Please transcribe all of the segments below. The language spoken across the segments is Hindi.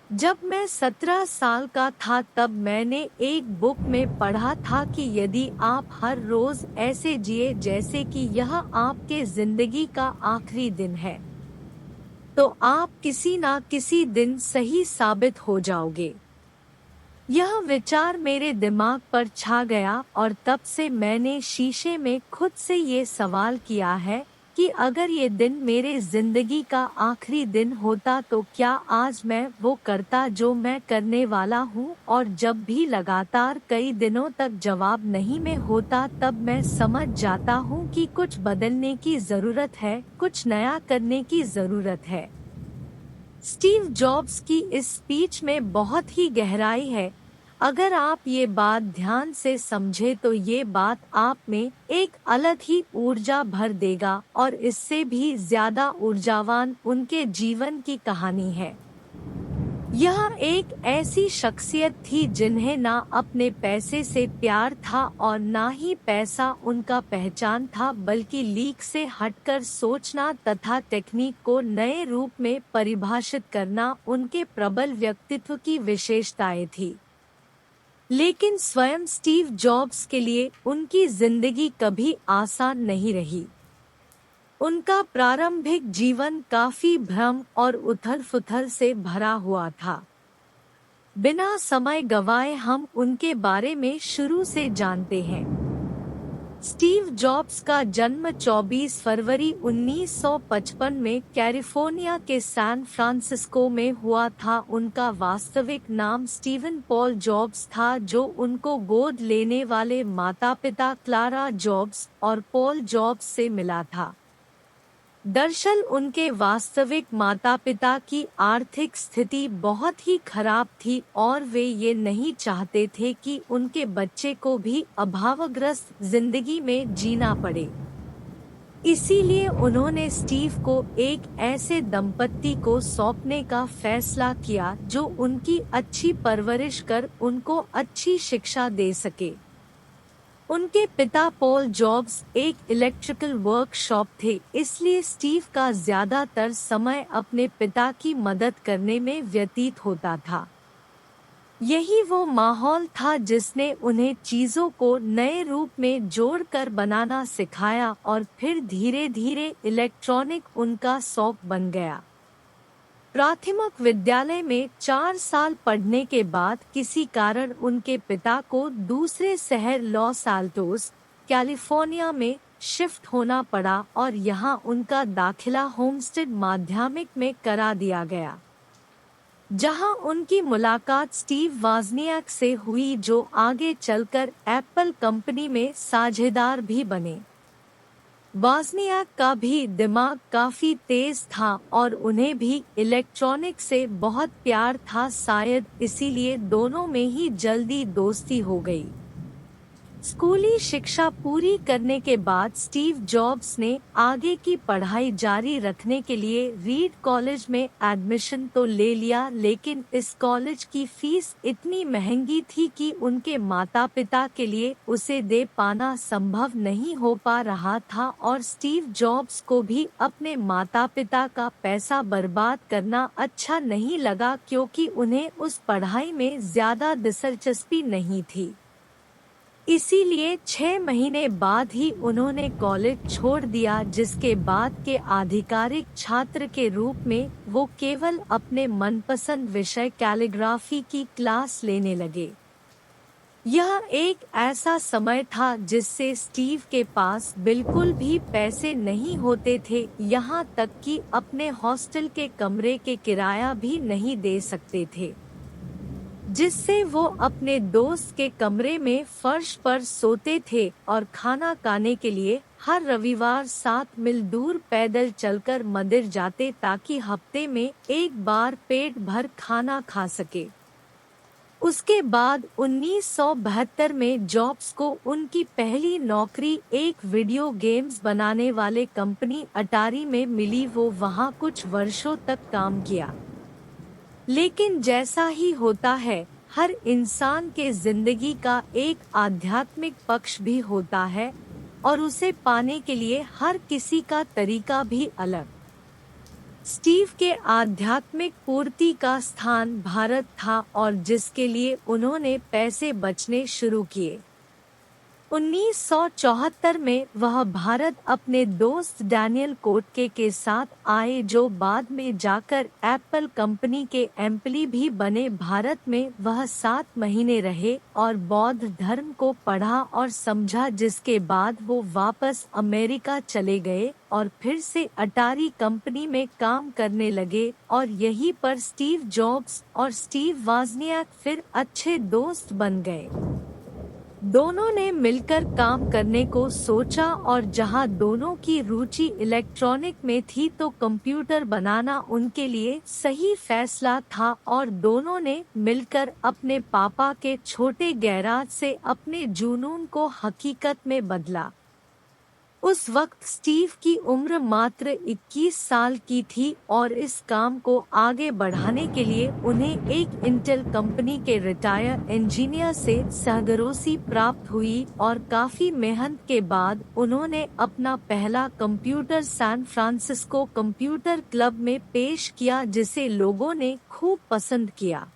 जब मैं 17 साल का था तब मैंने एक बुक में पढ़ा था कि यदि आप हर रोज ऐसे जिए जैसे कि यह आपके जिंदगी का आखिरी दिन है, तो आप किसी ना किसी दिन सही साबित हो जाओगे। यह विचार मेरे दिमाग पर छा गया और तब से मैंने शीशे में खुद से ये सवाल किया है कि अगर ये दिन मेरे जिंदगी का आखिरी दिन होता तो क्या आज मैं वो करता जो मैं करने वाला हूँ। और जब भी लगातार कई दिनों तक जवाब नहीं में होता तब मैं समझ जाता हूँ कि कुछ बदलने की जरूरत है, कुछ नया करने की जरूरत है। स्टीव जॉब्स की इस स्पीच में बहुत ही गहराई है। अगर आप ये बात ध्यान से समझे तो ये बात आप में एक अलग ही ऊर्जा भर देगा और इससे भी ज्यादा ऊर्जावान उनके जीवन की कहानी है। यह एक ऐसी शख्सियत थी जिन्हें ना अपने पैसे से प्यार था और ना ही पैसा उनका पहचान था, बल्कि लीक से हटकर सोचना तथा टेक्निक को नए रूप में परिभाषित करना उनके प्रबल व्यक्तित्व की विशेषताएं थी। लेकिन स्वयं स्टीव जॉब्स के लिए उनकी जिंदगी कभी आसान नहीं रही। उनका प्रारंभिक जीवन काफी भ्रम और उथल-पुथल से भरा हुआ था। बिना समय गवाए हम उनके बारे में शुरू से जानते हैं। स्टीव जॉब्स का जन्म 24 फरवरी 1955 में कैलिफोर्निया के सैन फ्रांसिस्को में हुआ था। उनका वास्तविक नाम स्टीवन पॉल जॉब्स था, जो उनको गोद लेने वाले माता-पिता क्लारा जॉब्स और पॉल जॉब्स से मिला था। दरअसल उनके वास्तविक माता-पिता की आर्थिक स्थिति बहुत ही खराब थी और वे ये नहीं चाहते थे कि उनके बच्चे को भी अभावग्रस्त जिंदगी में जीना पड़े। इसीलिए उन्होंने स्टीव को एक ऐसे दंपत्ति को सौंपने का फैसला किया जो उनकी अच्छी परवरिश कर उनको अच्छी शिक्षा दे सके। उनके पिता पॉल जॉब्स एक इलेक्ट्रिकल वर्कशॉप थे, इसलिए स्टीव का ज्यादातर समय अपने पिता की मदद करने में व्यतीत होता था। यही वो माहौल था जिसने उन्हें चीजों को नए रूप में जोड़कर बनाना सिखाया और फिर धीरे-धीरे इलेक्ट्रॉनिक उनका शौक बन गया। प्राथमिक विद्यालय में 4 साल पढ़ने के बाद किसी कारण उनके पिता को दूसरे शहर लॉस आल्टोस, कैलिफोर्निया में शिफ्ट होना पड़ा और यहां उनका दाखिला होमस्टेड माध्यमिक में करा दिया गया, जहां उनकी मुलाकात स्टीव वाजनियाक से हुई, जो आगे चलकर एप्पल कंपनी में साझेदार भी बने। वाजनियाक का भी दिमाग काफी तेज था और उन्हें भी इलेक्ट्रॉनिक से बहुत प्यार था, शायद इसीलिए दोनों में ही जल्दी दोस्ती हो गई। स्कूली शिक्षा पूरी करने के बाद स्टीव जॉब्स ने आगे की पढ़ाई जारी रखने के लिए रीड कॉलेज में एडमिशन तो ले लिया, लेकिन इस कॉलेज की फीस इतनी महंगी थी कि उनके माता-पिता के लिए उसे दे पाना संभव नहीं हो पा रहा था और स्टीव जॉब्स को भी अपने माता-पिता का पैसा बर्बाद करना अच्छा नहीं लगा, क्योंकि उन्हें उस पढ़ाई में ज्यादा दिलचस्पी नहीं थी। इसीलिए 6 महीने बाद ही उन्होंने कॉलेज छोड़ दिया, जिसके बाद के आधिकारिक छात्र के रूप में वो केवल अपने मनपसंद विषय कैलीग्राफी की क्लास लेने लगे। यह एक ऐसा समय था जिससे स्टीव के पास बिल्कुल भी पैसे नहीं होते थे, यहाँ तक कि अपने हॉस्टल के कमरे के किराया भी नहीं दे सकते थे, जिससे वो अपने दोस्त के कमरे में फर्श पर सोते थे और खाना खाने के लिए हर रविवार 7 मील दूर पैदल चलकर मंदिर जाते ताकि हफ्ते में एक बार पेट भर खाना खा सके। उसके बाद 1972 में जॉब्स को उनकी पहली नौकरी एक वीडियो गेम्स बनाने वाले कंपनी अटारी में मिली। वो वहां कुछ वर्षों तक काम किया, लेकिन जैसा ही होता है, हर इंसान के जिंदगी का एक आध्यात्मिक पक्ष भी होता है और उसे पाने के लिए हर किसी का तरीका भी अलग। स्टीव के आध्यात्मिक पूर्ति का स्थान भारत था और जिसके लिए उन्होंने पैसे बचने शुरू किए। 1974 में वह भारत अपने दोस्त डैनियल कोटके के साथ आए जो बाद में जाकर एप्पल कंपनी के एम्प्ली भी बने। भारत में वह 7 महीने रहे और बौद्ध धर्म को पढ़ा और समझा, जिसके बाद वो वापस अमेरिका चले गए और फिर से अटारी कंपनी में काम करने लगे और यहीं पर स्टीव जॉब्स और स्टीव वाज़नियाक फिर अच्छे दोस्त बन गए। दोनों ने मिलकर काम करने को सोचा और जहां दोनों की रुचि इलेक्ट्रॉनिक में थी तो कंप्यूटर बनाना उनके लिए सही फैसला था और दोनों ने मिलकर अपने पापा के छोटे गैराज से अपने जुनून को हकीकत में बदला। उस वक्त स्टीव की उम्र मात्र 21 साल की थी और इस काम को आगे बढ़ाने के लिए उन्हें एक इंटेल कंपनी के रिटायर इंजीनियर से सहगरोसी प्राप्त हुई और काफी मेहनत के बाद उन्होंने अपना पहला computer San Francisco computer club में पेश किया, जिसे लोगों ने खूब पसंद किया।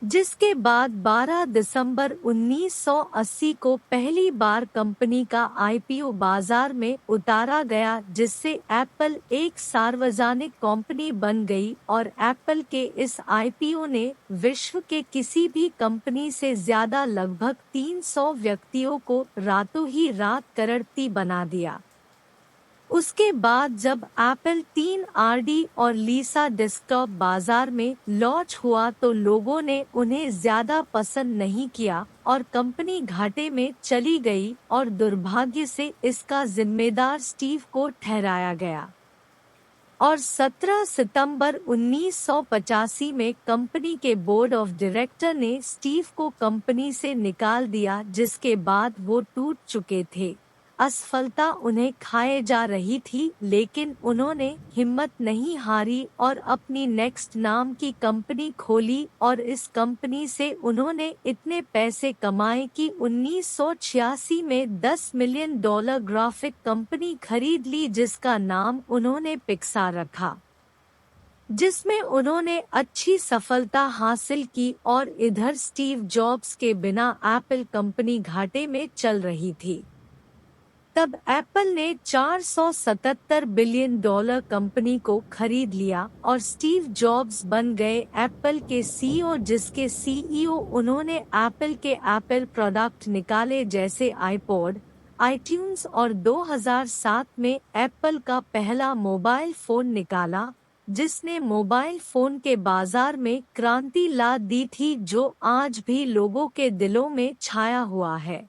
जिसके बाद 12 दिसंबर 1980 को पहली बार कंपनी का आईपीओ बाजार में उतारा गया, जिससे एप्पल एक सार्वजनिक कंपनी बन गई और एप्पल के इस आईपीओ ने विश्व के किसी भी कंपनी से ज्यादा लगभग 300 व्यक्तियों को रातों ही रात करोड़पति बना दिया। उसके बाद जब एप्पल 3RD और लीसा डेस्कटॉप बाजार में लॉन्च हुआ तो लोगों ने उन्हें ज्यादा पसंद नहीं किया और कंपनी घाटे में चली गई और दुर्भाग्य से इसका जिम्मेदार स्टीव को ठहराया गया। और 17 सितंबर 1985 में कंपनी के बोर्ड ऑफ डायरेक्टर ने स्टीव को कंपनी से निकाल दिया, जिसके बाद वो टूट चुके थे। असफलता उन्हें खाए जा रही थी, लेकिन उन्होंने हिम्मत नहीं हारी और अपनी नेक्स्ट नाम की कंपनी खोली और इस कंपनी से उन्होंने इतने पैसे कमाए कि 1986 में $10 मिलियन ग्राफिक कंपनी खरीद ली, जिसका नाम उन्होंने पिक्सार रखा, जिसमें उन्होंने अच्छी सफलता हासिल की। और इधर स्टीव जॉब्स के बिना एप्पल कंपनी घाटे में चल रही थी। तब एप्पल ने $477 बिलियन कंपनी को खरीद लिया और स्टीव जॉब्स बन गए एप्पल के सीईओ, जिसके सीईओ उन्होंने एप्पल के एप्पल प्रोडक्ट निकाले जैसे आईपॉड, आईट्यून्स और 2007 में एप्पल का पहला मोबाइल फोन निकाला, जिसने मोबाइल फोन के बाजार में क्रांति ला दी थी, जो आज भी लोगों के दिलों में छाया हुआ है।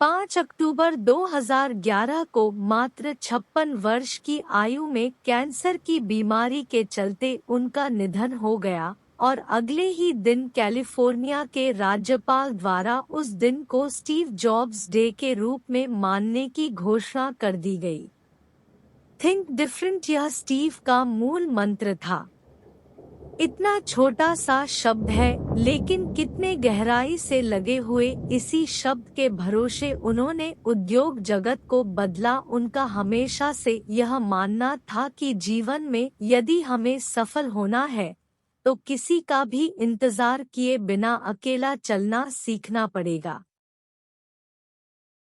5 अक्टूबर 2011 को मात्र 56 वर्ष की आयु में कैंसर की बीमारी के चलते उनका निधन हो गया और अगले ही दिन कैलिफोर्निया के राज्यपाल द्वारा उस दिन को स्टीव जॉब्स डे के रूप में मानने की घोषणा कर दी गई। थिंक डिफरेंट यह स्टीव का मूल मंत्र था। इतना छोटा सा शब्द है, लेकिन कितने गहराई से लगे हुए इसी शब्द के भरोसे उन्होंने उद्योग जगत को बदला। उनका हमेशा से यह मानना था कि जीवन में यदि हमें सफल होना है तो किसी का भी इंतजार किए बिना अकेला चलना सीखना पड़ेगा।